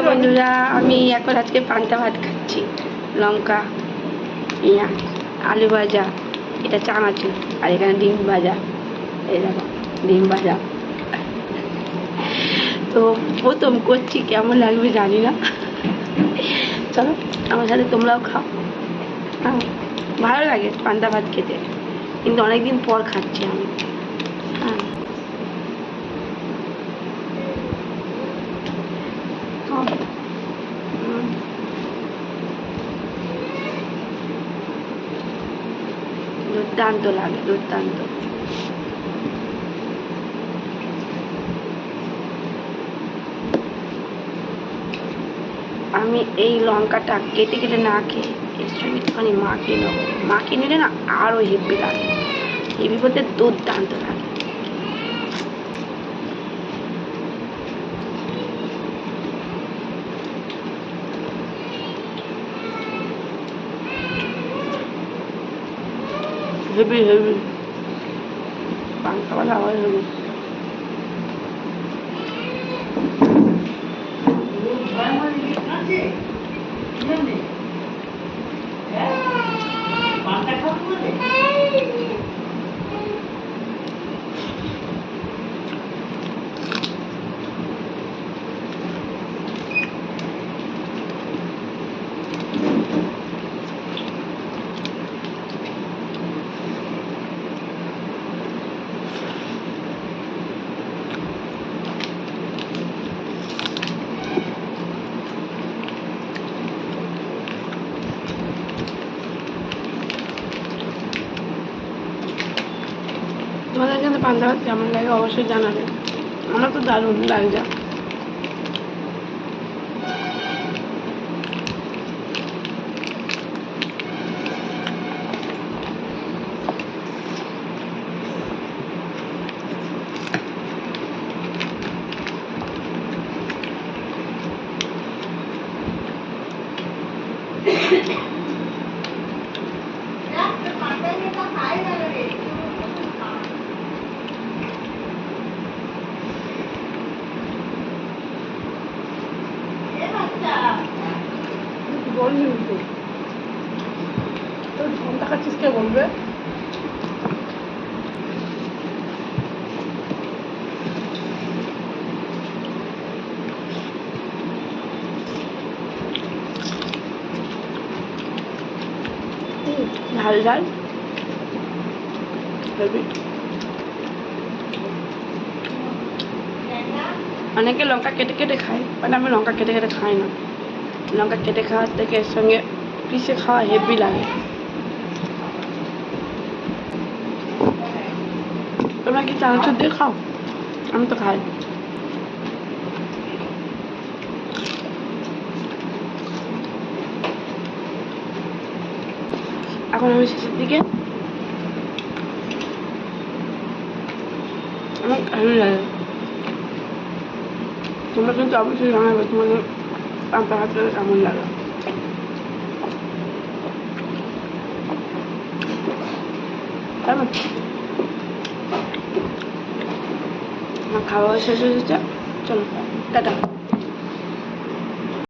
বন্ধুরা, আমি এখন আজকে পান্তা ভাত খাচ্ছি। লঙ্কা, পেঁয়াজ, আলু ভাজা, এটা চানাচুর, আর এখানে ডিম ভাজা। এই দেখো ডিম ভাজা। তো প্রথম করছি, কেমন লাগবে জানি না। চলো আমার সাথে তোমরাও খাও। হ্যাঁ, ভালো লাগে পান্তা ভাত খেতে, কিন্তু অনেকদিন পর খাচ্ছি আমি। হ্যাঁ, দুর্দান্ত লাগে, দুর্দান্ত। আমি এই লঙ্কাটা কেটে কেটে না খেয়ে এর সঙ্গে একটুখানি মাখিয়ে নেবো। মাখিয়ে নিলে না আরও হেভি লাগে। হেভি বলতে দুর্দান্ত লাগে। হেভি হেভি পান্তাওয়ালা আবার হেভি। তোমাদের কিন্তু পান্তা ভাত কেমন লাগে অবশ্যই জানাবে। আমার তো দারুণ লাগছে। বললি তো ঘন্টা খাচ্ছিস, কে বলবে? ঝাল ঝাল অনেকে লঙ্কা কেটে কেটে খায়, বাট আমি লঙ্কা কেটে কেটে খাই না। লঙ্কা কেটে খাওয়ার থেকে এর সঙ্গে পিষে খাওয়া হেভি লাগে। তোমরা কি চানাচুর দিয়ে খাও? আমি তো খাই। এখন আমি শেষের দিকে আমার ভালো লাগে। তোমরা কিন্তু অবশ্যই জানাবে তোমাদের পান্তা ভাতটা কেমন লাগে। আমার খাওয়া শেষ হয়ে যাচ্ছে। চলো টাটা।